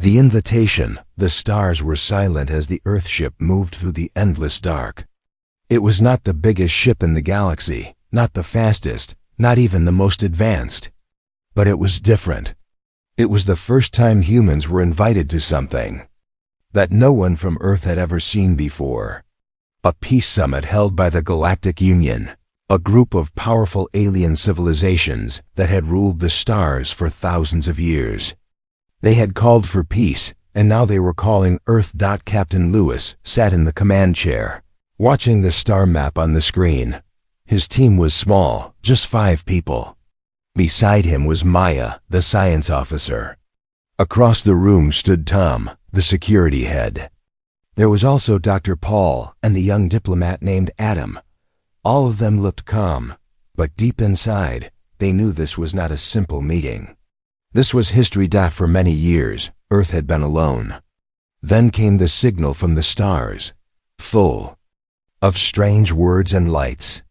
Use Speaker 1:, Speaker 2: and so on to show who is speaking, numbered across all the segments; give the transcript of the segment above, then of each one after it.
Speaker 1: The invitation, the stars were silent as the Earthship moved through the endless dark. It was not the biggest ship in the galaxy, not the fastest, not even the most advanced. But it was different. It was the first time humans were invited to something that no one from Earth had ever seen before. A peace summit held by the Galactic Union, a group of powerful alien civilizations that had ruled the stars for thousands of years. They had called for peace, and now they were calling Earth. Captain Lewis sat in the command chair, watching the star map on the screen. His team was small, just 5 people. Beside him was Maya, the science officer. Across the room stood Tom, the security head. There was also Dr. Paul and the young diplomat named Adam. All of them looked calm, but deep inside, they knew this was not a simple meeting. This was history. For many years, Earth had been alone. Then came the signal from the stars, full of strange words and lights.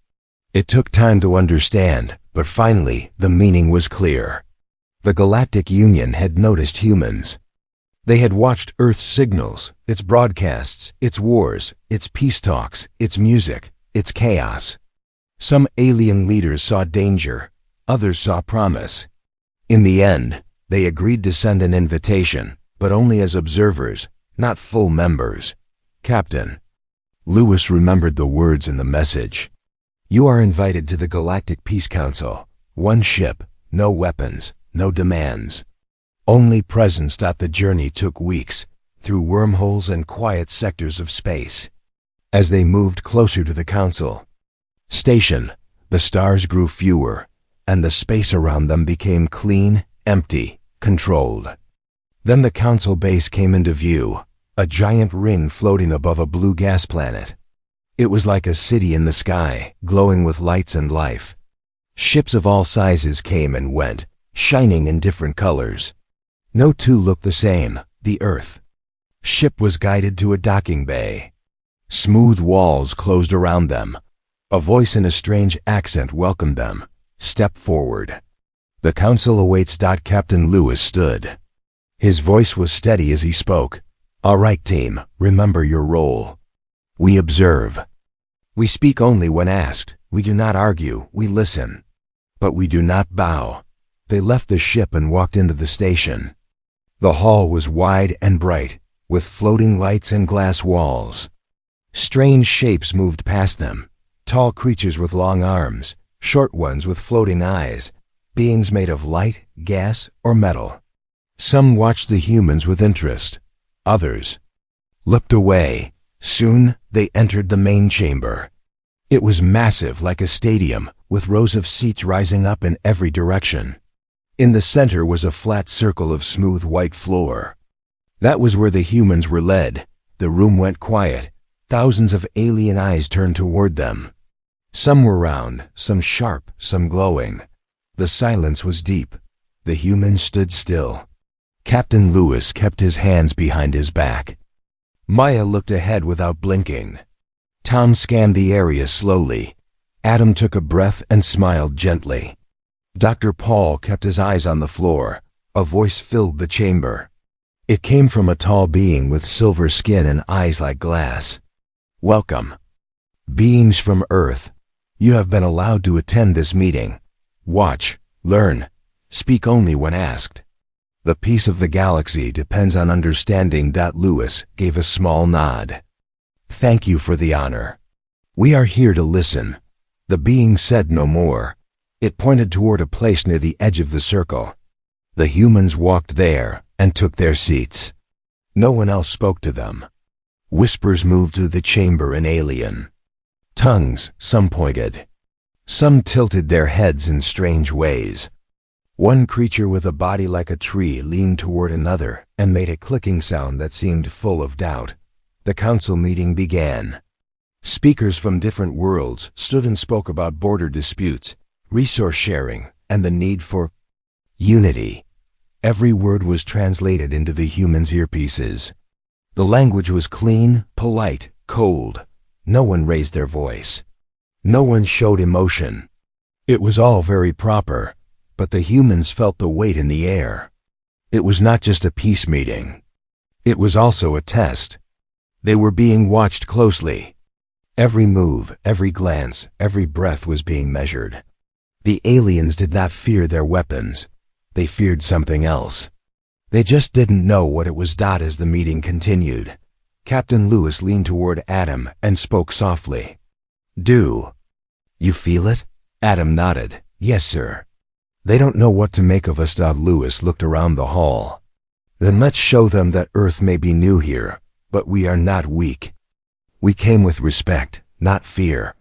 Speaker 1: It took time to understand, but finally the meaning was clear. The Galactic Union had noticed humans. They had watched Earth's signals, its broadcasts, its wars, its peace talks, its music, its chaos. Some alien leaders saw danger, others saw promise. In the end, they agreed to send an invitation, but only as observers, not full members. Captain Lewis remembered the words in the message. You are invited to the Galactic Peace Council. 1 ship, no weapons, no demands. Only presence. The journey took weeks, through wormholes and quiet sectors of space. As they moved closer to the council station, the stars grew fewer, and the space around them became clean, empty, controlled. Then the council base came into view, a giant ring floating above a blue gas planet. It was like a city in the sky, glowing with lights and life. Ships of all sizes came and went, shining in different colors. No two looked the same. The Earth ship was guided to a docking bay. Smooth walls closed around them. A voice in a strange accent welcomed them. Step forward. The council awaits. Captain Lewis stood. His voice was steady as he spoke. All right, team, remember your role. We observe. We speak only when asked. We do not argue, we listen. But we do not bow. They left the ship and walked into the station. The hall was wide and bright, with floating lights and glass walls. Strange shapes moved past them. Tall creatures with long arms, short ones with floating eyes, beings made of light, gas, or metal. Some watched the humans with interest. Others looked away. Soon, they entered the main chamber. It was massive, like a stadium, with rows of seats rising up in every direction. In the center was a flat circle of smooth white floor. That was where the humans were led. The room went quiet. Thousands of alien eyes turned toward them. Some were round, some sharp, some glowing. The silence was deep. The humans stood still. Captain Lewis kept his hands behind his back. Maya looked ahead without blinking. Tom scanned the area slowly. Adam took a breath and smiled gently. Dr. Paul kept his eyes on the floor. A voice filled the chamber. It came from a tall being with silver skin and eyes like glass. Welcome. Beings from Earth. You have been allowed to attend this meeting. Watch, learn, speak only when asked. The peace of the galaxy depends on understanding. Lewis gave a small nod. Thank you for the honor. We are here to listen. The being said no more. It pointed toward a place near the edge of the circle. The humans walked there and took their seats. No one else spoke to them. Whispers moved through the chamber in alien tongues. Some pointed. Some tilted their heads in strange ways. One creature with a body like a tree leaned toward another and made a clicking sound that seemed full of doubt. The council meeting began. Speakers from different worlds stood and spoke about border disputes, resource sharing, and the need for unity. Every word was translated into the humans' earpieces. The language was clean, polite, cold. No one raised their voice. No one showed emotion. It was all very proper, but the humans felt the weight in the air. It was not just a peace meeting. It was also a test. They were being watched closely. Every move, every glance, every breath was being measured. The aliens did not fear their weapons. They feared something else. They just didn't know what it was. As the meeting continued, Captain Lewis leaned toward Adam and spoke softly. "Do you feel it?" Adam nodded. "Yes, sir." "They don't know what to make of us." Lewis looked around the hall. "Then let's show them that Earth may be new here, but we are not weak. We came with respect, not fear."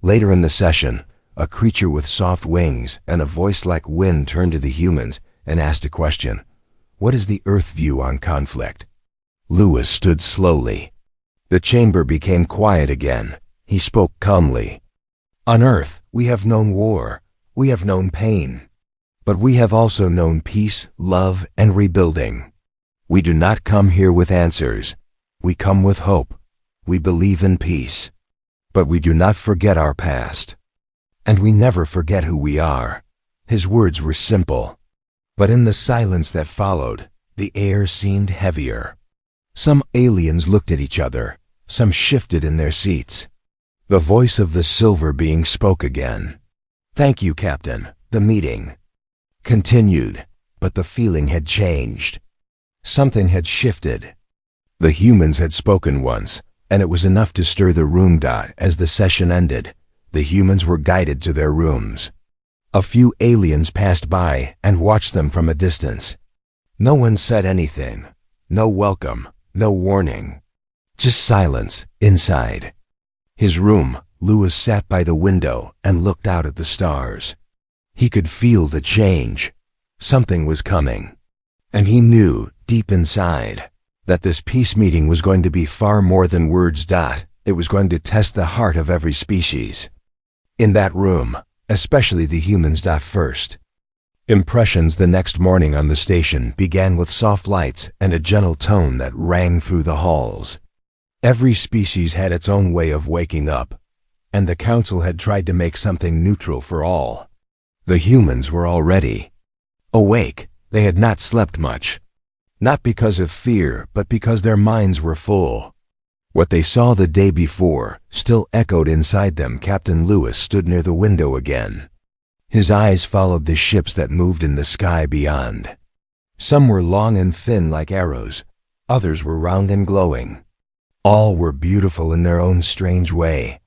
Speaker 1: Later in the session, a creature with soft wings and a voice like wind turned to the humans and asked a question. "What is the Earth view on conflict?" Lewis stood slowly. The chamber became quiet again. He spoke calmly. "On Earth, we have known war. We have known pain. But we have also known peace, love, and rebuilding. We do not come here with answers. We come with hope. We believe in peace. But we do not forget our past. And we never forget who we are." His words were simple. But in the silence that followed, the air seemed heavier. Some aliens looked at each other. Some shifted in their seats. The voice of the silver being spoke again. "Thank you, Captain." The meeting continued, but the feeling had changed. Something had shifted. The humans had spoken once, and it was enough to stir the room. As the session ended, the humans were guided to their rooms. A few aliens passed by and watched them from a distance. No one said anything. No welcome, no warning. Just silence inside. His room, Lewis sat by the window and looked out at the stars. He could feel the change. Something was coming. And he knew, deep inside, that this peace meeting was going to be far more than words. It was going to test the heart of every species. In that room, especially the humans. First impressions the next morning on the station began with soft lights and a gentle tone that rang through the halls. Every species had its own way of waking up, and the council had tried to make something neutral for all. The humans were already awake. They had not slept much. Not because of fear, but because their minds were full. What they saw the day before still echoed inside them. Captain Lewis stood near the window again. His eyes followed the ships that moved in the sky beyond. Some were long and thin like arrows. Others were round and glowing. All were beautiful in their own strange way.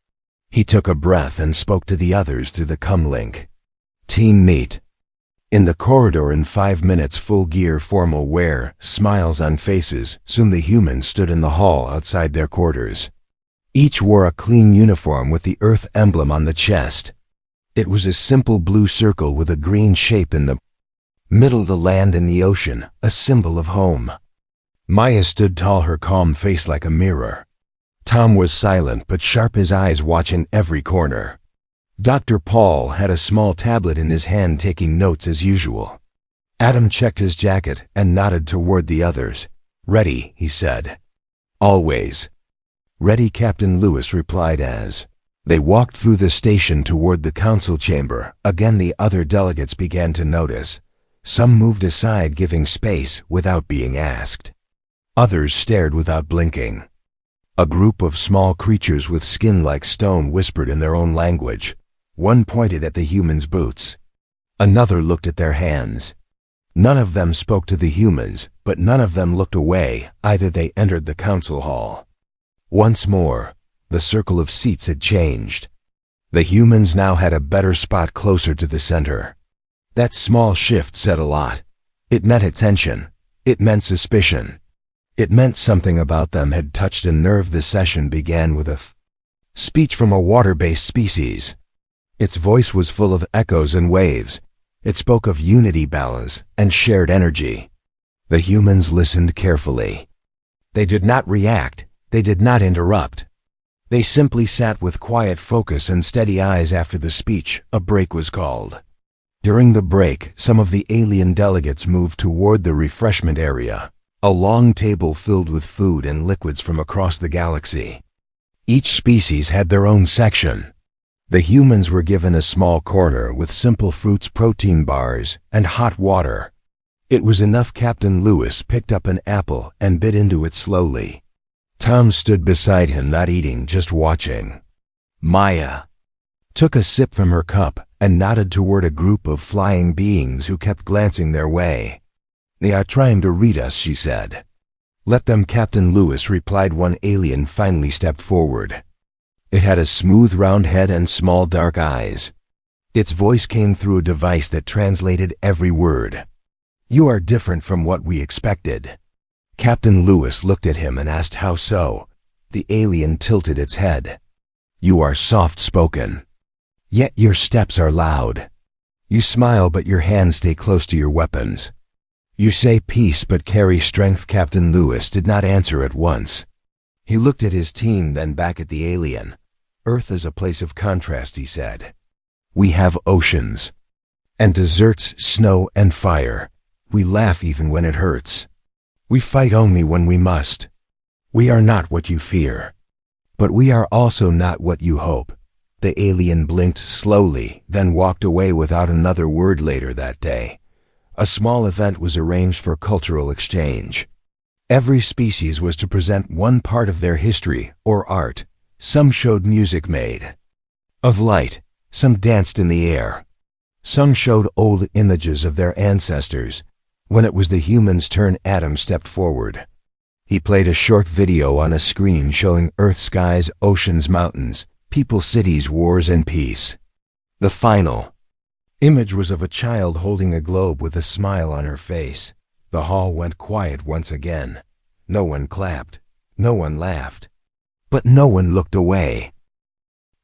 Speaker 1: He took a breath and spoke to the others through the comlink. "Team meet." In the corridor in 5 minutes, full gear, formal wear, smiles on faces. Soon the humans stood in the hall outside their quarters. Each wore a clean uniform with the Earth emblem on the chest. It was a simple blue circle with a green shape in the middle, the land and the ocean, a symbol of home. Maya stood tall, her calm face like a mirror. Tom was silent but sharp, his eyes watching every corner. Dr. Paul had a small tablet in his hand, taking notes as usual. Adam checked his jacket and nodded toward the others. "Ready," he said. "Always." "Ready," Captain Lewis replied as they walked through the station toward the council chamber. Again the other delegates began to notice. Some moved aside, giving space without being asked. Others stared without blinking. A group of small creatures with skin like stone whispered in their own language. One pointed at the humans' boots. Another looked at their hands. None of them spoke to the humans, but none of them looked away either. They entered the council hall. Once more, the circle of seats had changed. The humans now had a better spot closer to the center. That small shift said a lot. It meant attention. It meant suspicion. It meant something about them had touched a nerve. The session began with a speech from a water-based species. Its voice was full of echoes and waves. It spoke of unity, balance, and shared energy. The humans listened carefully. They did not react. They did not interrupt. They simply sat with quiet focus and steady eyes. After the speech, a break was called. During the break, some of the alien delegates moved toward the refreshment area, a long table filled with food and liquids from across the galaxy. Each species had their own section. The humans were given a small corner with simple fruits, protein bars, and hot water. It was enough. Captain Lewis picked up an apple and bit into it slowly. Tom stood beside him, not eating, just watching. Maya took a sip from her cup and nodded toward a group of flying beings who kept glancing their way. "They are trying to read us," she said. "Let them," Captain Lewis replied. One alien finally stepped forward. It had a smooth round head and small dark eyes. Its voice came through a device that translated every word. "You are different from what we expected." Captain Lewis looked at him and asked, "How so?" The alien tilted its head. "You are soft-spoken. Yet your steps are loud. You smile but your hands stay close to your weapons. You say peace but carry strength." Captain Lewis did not answer at once. He looked at his team, then back at the alien. "Earth is a place of contrast," he said. "We have oceans and deserts, snow and fire. We laugh even when it hurts. We fight only when we must. We are not what you fear, but we are also not what you hope." The alien blinked slowly, then walked away without another word. Later that day, a small event was arranged for cultural exchange. Every species was to present one part of their history or art. Some showed music made of light, some danced in the air, some showed old images of their ancestors. When it was the humans' turn, Adam stepped forward. He played a short video on a screen showing Earth, skies, oceans, mountains, people, cities, wars, and peace. The final image was of a child holding a globe with a smile on her face. The hall went quiet once again. No one clapped, no one laughed, but no one looked away.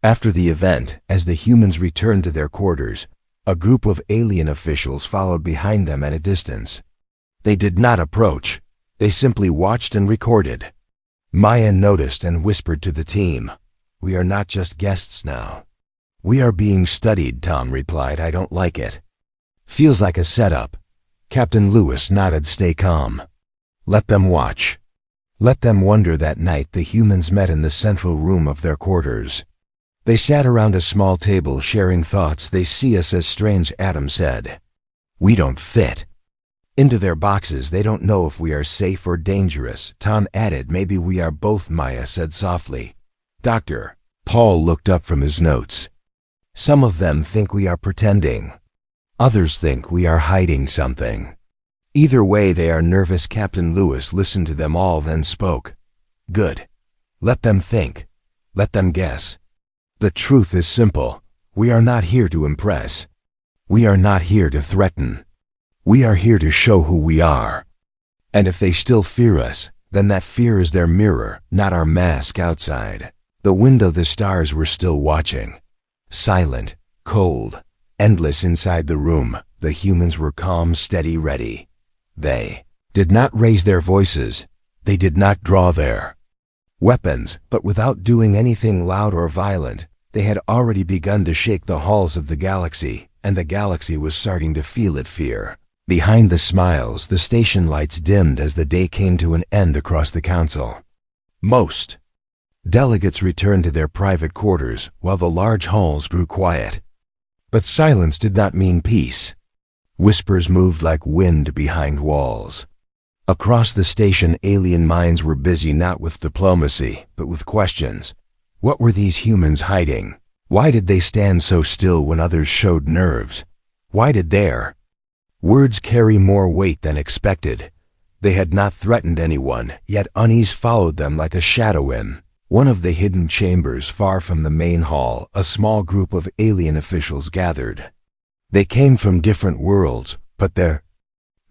Speaker 1: After the event, as the humans returned to their quarters, a group of alien officials followed behind them at a distance. They did not approach. They simply watched and recorded. Maya noticed and whispered to the team, "We are not just guests now. We are being studied." Tom replied, "I don't like it. Feels like a setup." Captain Lewis nodded, "Stay calm. Let them watch. Let them wonder." That night the humans met in the central room of their quarters. They sat around a small table sharing thoughts. "They see us as strange," Adam said. "We don't fit into their boxes. They don't know if we are safe or dangerous." Tom added, "Maybe we are both," Maya said softly. "Doctor." Paul looked up from his notes. "Some of them think we are pretending. Others think we are hiding something. Either way, they are nervous." Captain Lewis listened to them all, then spoke. "Good. Let them think. Let them guess. The truth is simple. We are not here to impress. We are not here to threaten. We are here to show who we are. And if they still fear us, then that fear is their mirror, not our mask." Outside the window, the stars were still watching. Silent, cold, endless. Inside the room, the humans were calm, steady, ready. They did not raise their voices. They did not draw their weapons, but without doing anything loud or violent, they had already begun to shake the halls of the galaxy, and the galaxy was starting to feel it. Fear. Behind the smiles, the station lights dimmed as the day came to an end across the council. Most delegates returned to their private quarters, while the large halls grew quiet. But silence did not mean peace. Whispers moved like wind behind walls. Across the station, alien minds were busy not with diplomacy, but with questions. What were these humans hiding? Why did they stand so still when others showed nerves? Why did their words carry more weight than expected? They had not threatened anyone, yet unease followed them like a shadow. In one of the hidden chambers far from the main hall, a small group of alien officials gathered. They came from different worlds, but their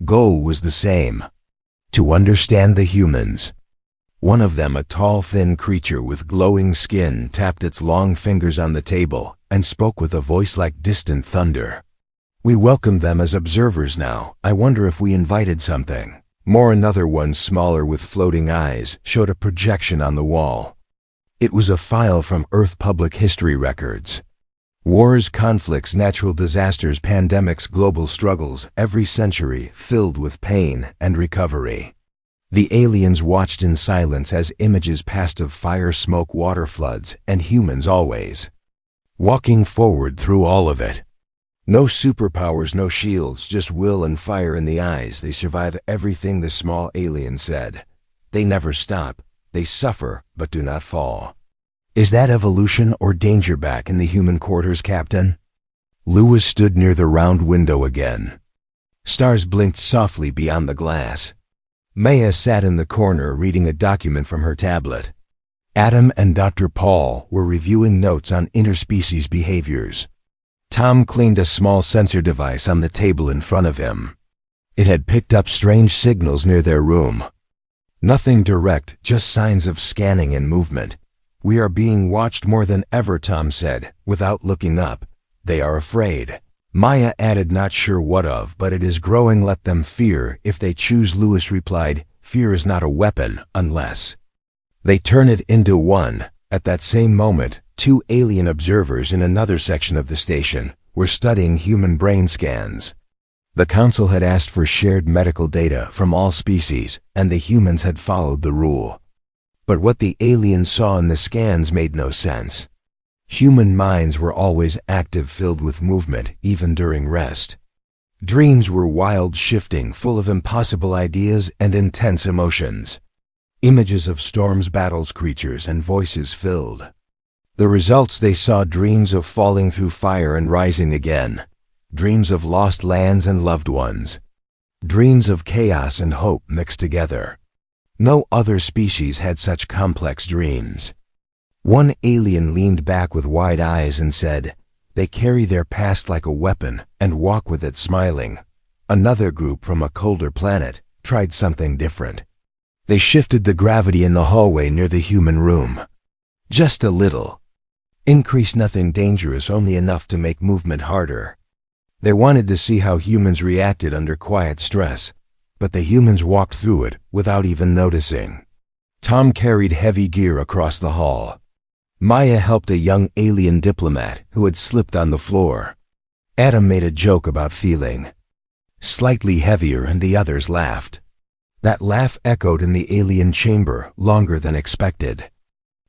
Speaker 1: goal was the same: to understand the humans. One of them, a tall, thin creature with glowing skin, tapped its long fingers on the table and spoke with a voice like distant thunder. "We welcome them as observers now. I wonder if we invited something more." Another one, smaller with floating eyes, showed a projection on the wall. It was a file from Earth public history records. Wars, conflicts, natural disasters, pandemics, global struggles, every century filled with pain and recovery. The aliens watched in silence as images passed of fire, smoke, water floods, and humans always walking forward through all of it. No superpowers, no shields, just will and fire in the eyes. They survive everything the small alien said. They never stop. They suffer, but do not fall. Is that evolution or danger back in the human quarters, Captain? Lewis stood near the round window again. Stars blinked softly beyond the glass. Maya sat in the corner reading a document from her tablet. Adam and Dr. Paul were reviewing notes on interspecies behaviors. Tom cleaned a small sensor device on the table in front of him. It had picked up strange signals near their room. Nothing direct, just signs of scanning and movement. We are being watched more than ever, Tom said, without looking up. They are afraid. Maya added, not sure what of, but it is growing. Let them fear if they choose. Lewis replied, fear is not a weapon unless they turn it into one. At that same moment, 2 alien observers in another section of the station were studying human brain scans. The council had asked for shared medical data from all species, and the humans had followed the rule. But what the aliens saw in the scans made no sense. Human minds were always active, filled with movement, even during rest. Dreams were wild, shifting, full of impossible ideas and intense emotions. Images of storms, battles, creatures, and voices filled. The results they saw: dreams of falling through fire and rising again. Dreams of lost lands and loved ones. Dreams of chaos and hope mixed together. No other species had such complex dreams. One alien leaned back with wide eyes and said, "They carry their past like a weapon and walk with it smiling." Another group from a colder planet tried something different. They shifted the gravity in the hallway near the human room. Just a little. Increase, nothing dangerous, only enough to make movement harder. They wanted to see how humans reacted under quiet stress, but the humans walked through it without even noticing. Tom carried heavy gear across the hall. Maya helped a young alien diplomat who had slipped on the floor. Adam made a joke about feeling slightly heavier, and the others laughed. That laugh echoed in the alien chamber longer than expected.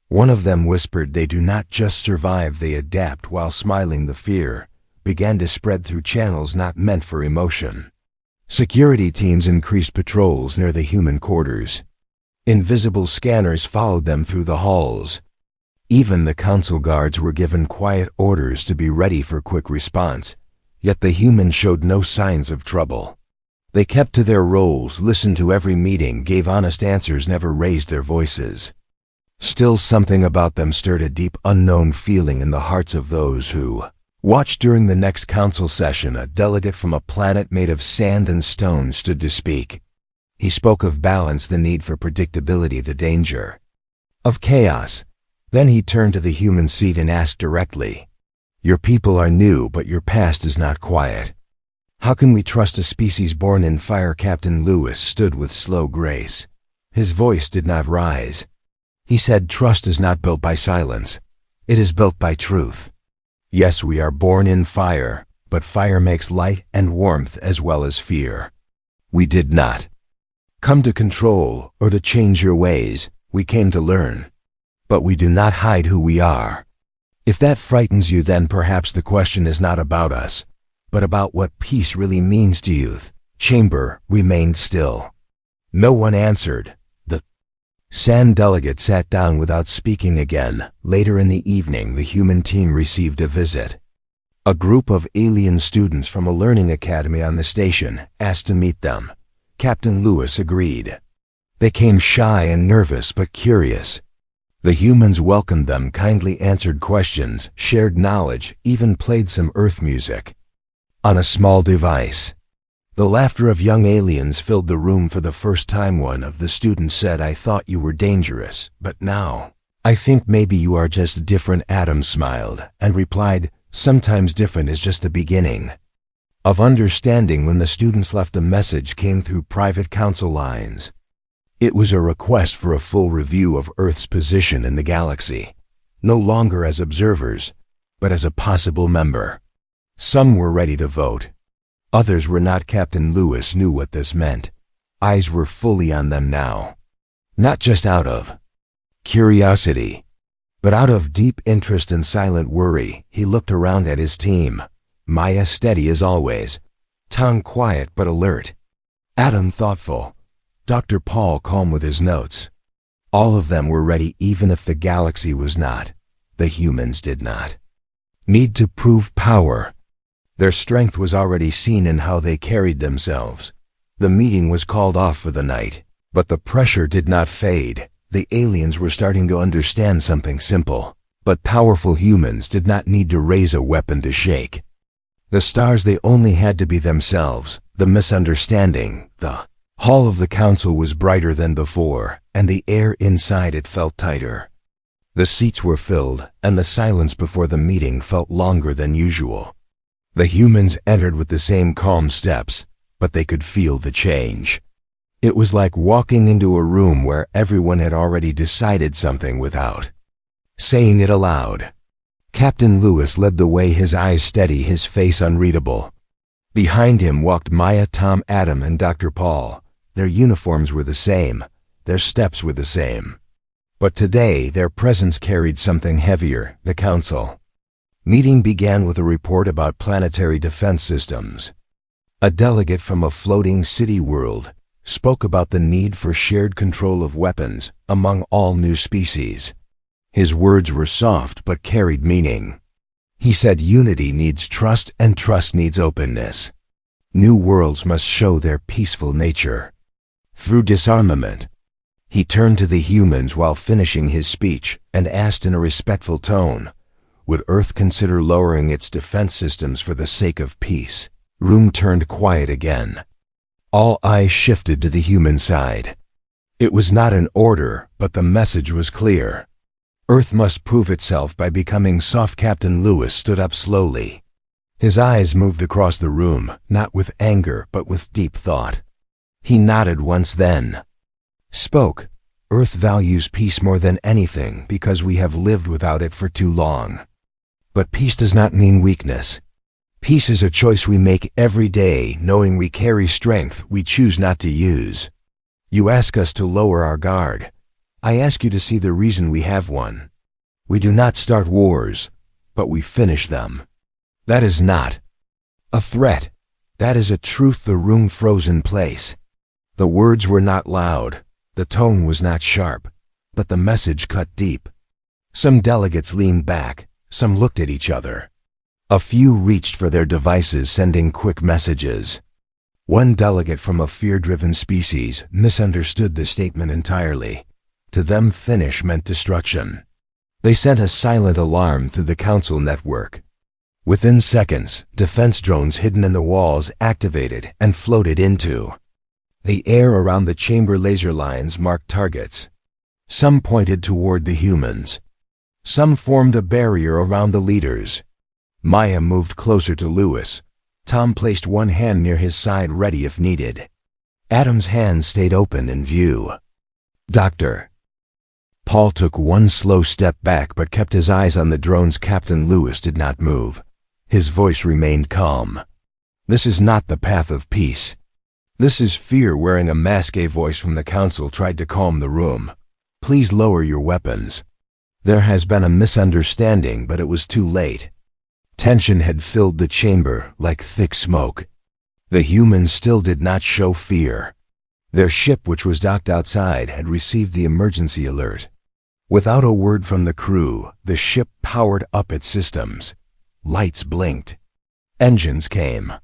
Speaker 1: One of them whispered, "They do not just survive, they adapt," while smiling. The fear began to spread through channels not meant for emotion. Security teams increased patrols near the human quarters. Invisible scanners followed them through the halls. Even the council guards were given quiet orders to be ready for quick response, yet the humans showed no signs of trouble. They kept to their roles, listened to every meeting, gave honest answers, never raised their voices. Still, something about them stirred a deep, unknown feeling in the hearts of those who watched. During the next council session, a delegate from a planet made of sand and stone stood to speak. He spoke of balance, the need for predictability, the danger of chaos. Then he turned to the human seat and asked directly, "Your people are new, but your past is not quiet. How can we trust a species born in fire?" Captain Lewis stood with slow grace. His voice did not rise. He said, "Trust is not built by silence. It is built by truth. Yes, we are born in fire, but fire makes light and warmth as well as fear. We did not come to control or to change your ways. We came to learn. But we do not hide who we are. If that frightens you, then perhaps the question is not about us, but about what peace really means to you." Chamber remained still. No one answered. The sand delegate sat down without speaking again. Later in the evening, the human team received a visit. A group of alien students from a learning academy on the station asked to meet them. Captain Lewis agreed. They came shy and nervous but curious. The humans welcomed them, kindly answered questions, shared knowledge, even played some Earth music on a small device. The laughter of young aliens filled the room for the first time. One of the students said, "I thought you were dangerous, but now I think maybe you are just different." Adam smiled and replied, "Sometimes different is just the beginning of understanding." When the students left, a message came through private council lines. It was a request for a full review of Earth's position in the galaxy, no longer as observers, but as a possible member. Some were ready to vote. Others were not. Captain Lewis knew what this meant. Eyes were fully on them now. Not just out of curiosity, but out of deep interest and silent worry. He looked around at his team. Maya steady as always, tongue quiet but alert, Adam thoughtful, Dr. Paul calm with his notes. All of them were ready even if the galaxy was not. The humans did not need to prove power. Their strength was already seen in how they carried themselves. The meeting was called off for the night, but the pressure did not fade. The aliens were starting to understand something simple, but powerful humans did not need to raise a weapon to shake. The stars, they only had to be themselves. The misunderstanding, the hall of the council was brighter than before, and the air inside it felt tighter. The seats were filled, and the silence before the meeting felt longer than usual. The humans entered with the same calm steps, but they could feel the change. It was like walking into a room where everyone had already decided something without saying it aloud. Captain Lewis led the way, his eyes steady, his face unreadable. Behind him walked Maya, Tom, Adam, and Dr. Paul. Their uniforms were the same. Their steps were the same. But today, their presence carried something heavier, the council. Meeting began with a report about planetary defense systems. A delegate from a floating city world spoke about the need for shared control of weapons among all new species. His words were soft but carried meaning. He said unity needs trust and trust needs openness. New worlds must show their peaceful nature through disarmament. He turned to the humans while finishing his speech and asked in a respectful tone, would Earth consider lowering its defense systems for the sake of peace? Room turned quiet again. All eyes shifted to the human side. It was not an order, but the message was clear. Earth must prove itself by becoming soft. Captain Lewis stood up slowly. His eyes moved across the room, not with anger, but with deep thought. He nodded once, then spoke. Earth values peace more than anything because we have lived without it for too long. But peace does not mean weakness. Peace is a choice we make every day, knowing we carry strength we choose not to use. You ask us to lower our guard. I ask you to see the reason we have one. We do not start wars, but we finish them. That is not a threat. That is a truth. The room froze in place. The words were not loud. The tone was not sharp, but the message cut deep. Some delegates leaned back. Some looked at each other. A few reached for their devices, sending quick messages. One delegate from a fear-driven species misunderstood the statement entirely. To them, finish meant destruction. They sent a silent alarm through the council network. Within seconds, defense drones hidden in the walls activated and floated into the air around the chamber. Laser lines marked targets. Some pointed toward the humans. Some formed a barrier around the leaders. Maya moved closer to Lewis. Tom placed one hand near his side, ready if needed. Adam's hand stayed open in view. Dr. Paul took one slow step back but kept his eyes on the drones. Captain Lewis did not move. His voice remained calm. This is not the path of peace. This is fear wearing a mask. A voice from the council tried to calm the room. Please lower your weapons. There has been a misunderstanding, but it was too late. Tension had filled the chamber like thick smoke. The humans still did not show fear. Their ship, which was docked outside, had received the emergency alert. Without a word from the crew, the ship powered up its systems. Lights blinked. Engines came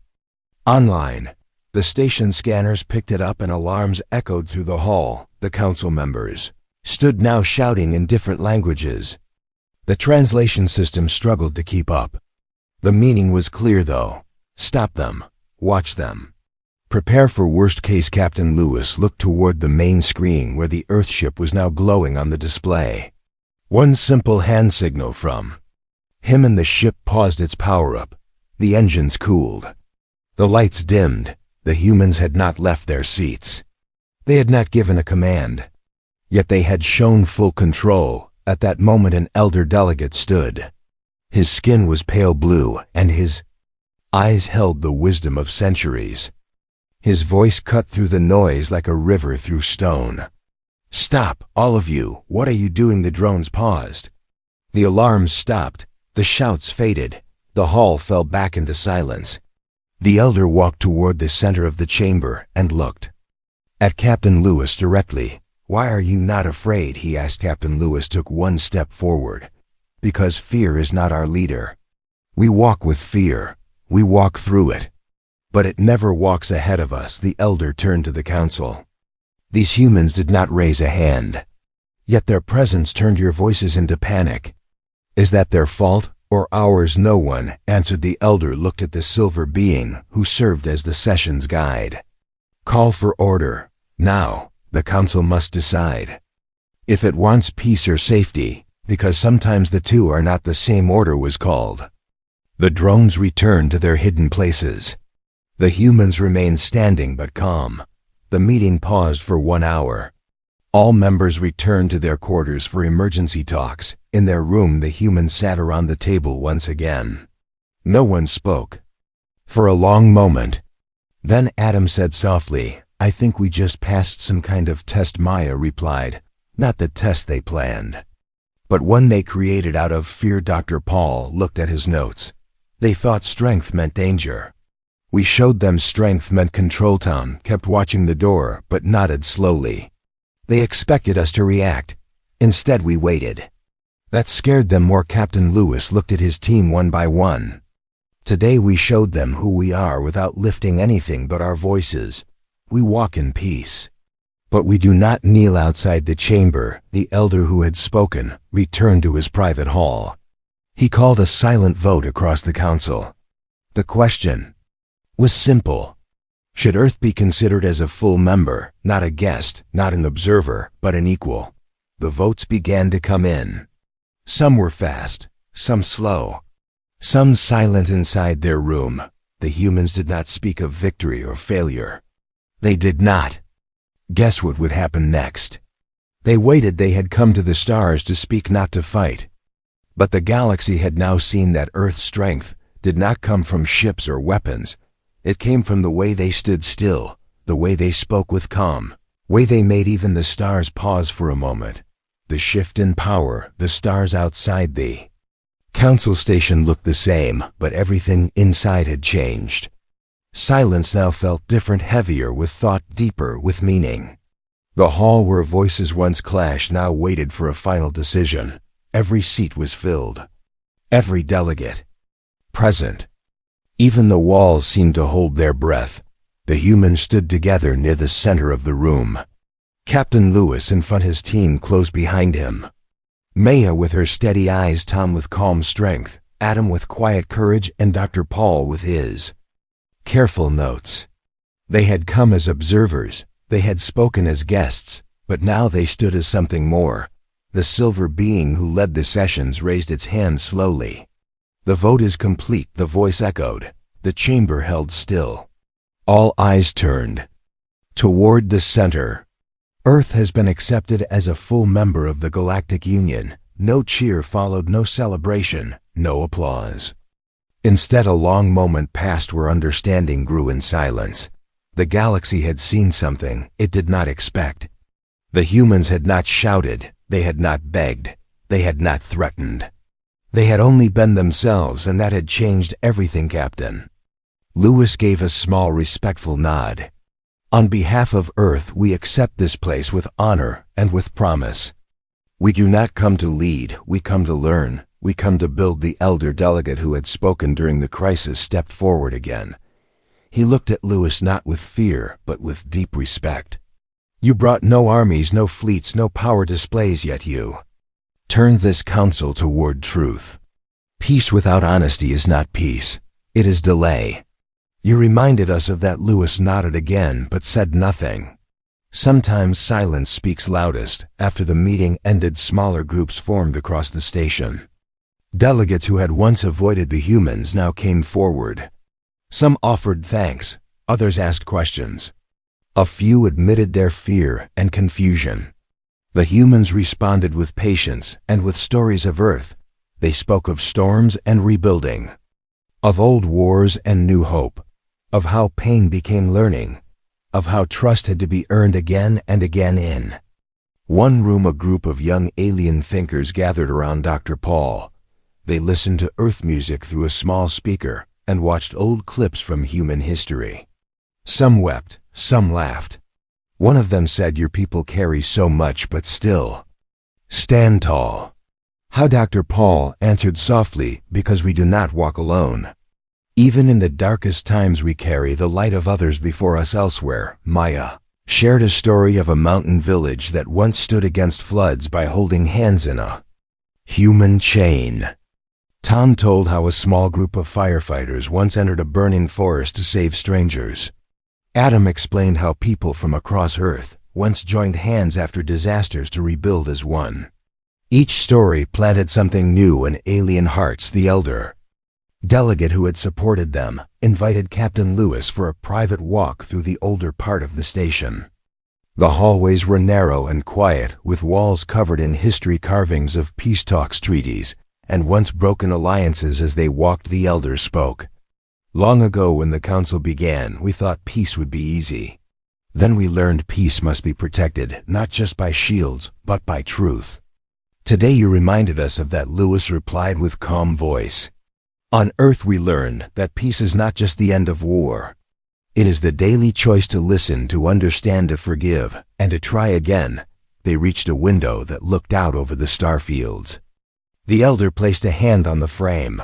Speaker 1: online. The station scanners picked it up and alarms echoed through the hall. The council members stood now shouting in different languages. The translation system struggled to keep up. The meaning was clear though. Stop them. Watch them. Prepare for worst case. Captain Lewis looked toward the main screen where the Earthship was now glowing on the display. One simple hand signal from him and the ship paused its power-up. The engines cooled. The lights dimmed. The humans had not left their seats. They had not given a command. Yet they had shown full control. At that moment an elder delegate stood. His skin was pale blue, and his eyes held the wisdom of centuries. His voice cut through the noise like a river through stone. Stop, all of you, what are you doing? The drones paused. The alarms stopped. The shouts faded. The hall fell back into silence. The elder walked toward the center of the chamber and looked at Captain Lewis directly. "Why are you not afraid?" he asked. Captain Lewis took one step forward. "Because fear is not our leader. We walk with fear. We walk through it. But it never walks ahead of us." The elder turned to the council. "These humans did not raise a hand. Yet their presence turned your voices into panic. Is that their fault or ours?" "No one answered." The elder looked at the silver being who served as the session's guide. "Call for order. Now, the council must decide if it wants peace or safety, because sometimes the two are not the same." Order was called. The drones returned to their hidden places. The humans remained standing but calm. The meeting paused for 1 hour. All members returned to their quarters for emergency talks. In their room, the humans sat around the table once again. No one spoke for a long moment. Then Adam said softly, "I think we just passed some kind of test." Maya replied, "Not the test they planned, but one they created out of fear." Dr. Paul looked at his notes. "They thought strength meant danger. We showed them strength meant control." Tom kept watching the door but nodded slowly. "They expected us to react. Instead we waited. That scared them more." Captain Lewis looked at his team one by one. "Today we showed them who we are without lifting anything but our voices. We walk in peace. But we do not kneel outside the chamber." The elder who had spoken returned to his private hall. He called a silent vote across the council. The question was simple. Should Earth be considered as a full member, not a guest, not an observer, but an equal? The votes began to come in. Some were fast, some slow, some silent inside their room. The humans did not speak of victory or failure. They did not guess what would happen next. They waited. They had come to the stars to speak, not to fight. But the galaxy had now seen that Earth's strength did not come from ships or weapons. It came from the way they stood still, the way they spoke with calm, way they made even the stars pause for a moment. The shift in power, the stars outside the council station looked the same, but everything inside had changed. Silence now felt different, heavier with thought, deeper with meaning. The hall where voices once clashed now waited for a final decision. Every seat was filled. Every delegate present. Even the walls seemed to hold their breath. The humans stood together near the center of the room. Captain Lewis in front, his team close behind him. Maya with her steady eyes, Tom with calm strength, Adam with quiet courage, and Dr. Paul with his careful notes. They had come as observers, they had spoken as guests, but now they stood as something more. The silver being who led the sessions raised its hand slowly. "The vote is complete," the voice echoed. The chamber held still. All eyes turned toward the center. Earth has been accepted as a full member of the Galactic Union. No cheer followed, no celebration, no applause. Instead, a long moment passed where understanding grew in silence. The galaxy had seen something it did not expect. The humans had not shouted, they had not begged, they had not threatened. They had only been themselves, and that had changed everything. Captain Lewis gave a small, respectful nod. "On behalf of Earth, we accept this place with honor and with promise. We do not come to lead, we come to learn, we come to build." The elder delegate who had spoken during the crisis stepped forward again. He looked at Lewis not with fear, but with deep respect. "You brought no armies, no fleets, no power displays, yet you turned this council toward truth. Peace without honesty is not peace, it is delay. You reminded us of that." Lewis nodded again, but said nothing. Sometimes silence speaks loudest. After the meeting ended, smaller groups formed across the station. Delegates who had once avoided the humans now came forward. Some offered thanks, others asked questions. A few admitted their fear and confusion. The humans responded with patience and with stories of Earth. They spoke of storms and rebuilding, of old wars and new hope, of how pain became learning, of how trust had to be earned again and again. In one room, a group of young alien thinkers gathered around Dr. Paul. They listened to Earth music through a small speaker and watched old clips from human history. Some wept, some laughed. One of them said, "Your people carry so much, but still stand tall." How Dr. Paul answered softly, "Because we do not walk alone. Even in the darkest times we carry the light of others before us elsewhere." Maya shared a story of a mountain village that once stood against floods by holding hands in a human chain. Tom told how a small group of firefighters once entered a burning forest to save strangers. Adam explained how people from across Earth once joined hands after disasters to rebuild as one. Each story planted something new in Alien Hearts, the elder delegate who had supported them, invited Captain Lewis for a private walk through the older part of the station. The hallways were narrow and quiet, with walls covered in history carvings of peace talks, treaties, and once broken alliances. As they walked, the elder spoke. "Long ago, when the council began, we thought peace would be easy. Then we learned peace must be protected, not just by shields, but by truth. Today you reminded us of that," Lewis replied with calm voice. "On Earth we learned that peace is not just the end of war. It is the daily choice to listen, to understand, to forgive, and to try again." They reached a window that looked out over the star fields. The elder placed a hand on the frame.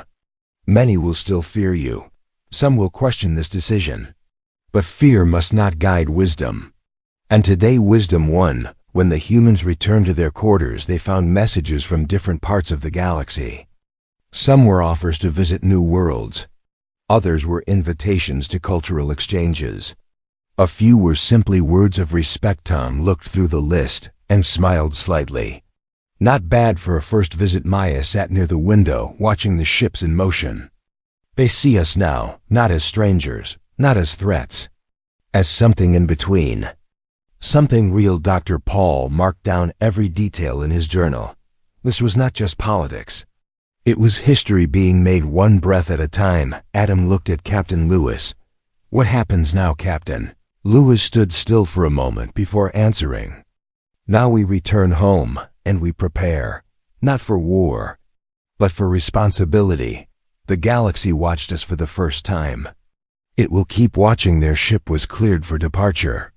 Speaker 1: "Many will still fear you. Some will question this decision. But fear must not guide wisdom." And today wisdom won. When the humans returned to their quarters, they found messages from different parts of the galaxy. Some were offers to visit new worlds. Others were invitations to cultural exchanges. A few were simply words of respect. Tom looked through the list and smiled slightly. Not bad for a first visit. Maya sat near the window, watching the ships in motion. They see us now, not as strangers, not as threats, as something in between. Something real. Dr. Paul marked down every detail in his journal. This was not just politics. It was history being made one breath at a time. Adam looked at Captain Lewis. "What happens now, Captain?" Lewis stood still for a moment before answering. "Now we return home, and we prepare, not for war, but for responsibility." The galaxy watched us for the first time. It will keep watching. Their ship was cleared for departure.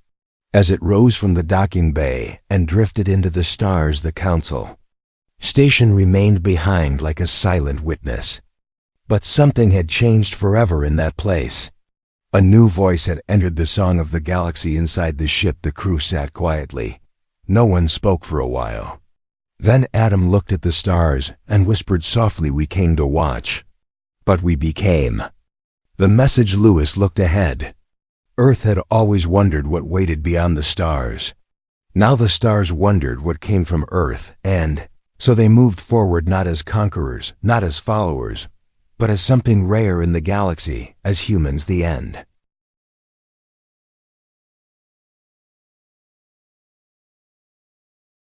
Speaker 1: As it rose from the docking bay and drifted into the stars, the council station remained behind like a silent witness. But something had changed forever in that place. A new voice had entered the song of the galaxy. Inside the ship, the crew sat quietly. No one spoke for a while. Then Adam looked at the stars and whispered softly, "We came to watch, but we became." The message. Lewis looked ahead. Earth had always wondered what waited beyond the stars. Now the stars wondered what came from Earth, and so they moved forward, not as conquerors, not as followers, but as something rare in the galaxy, as humans. The end.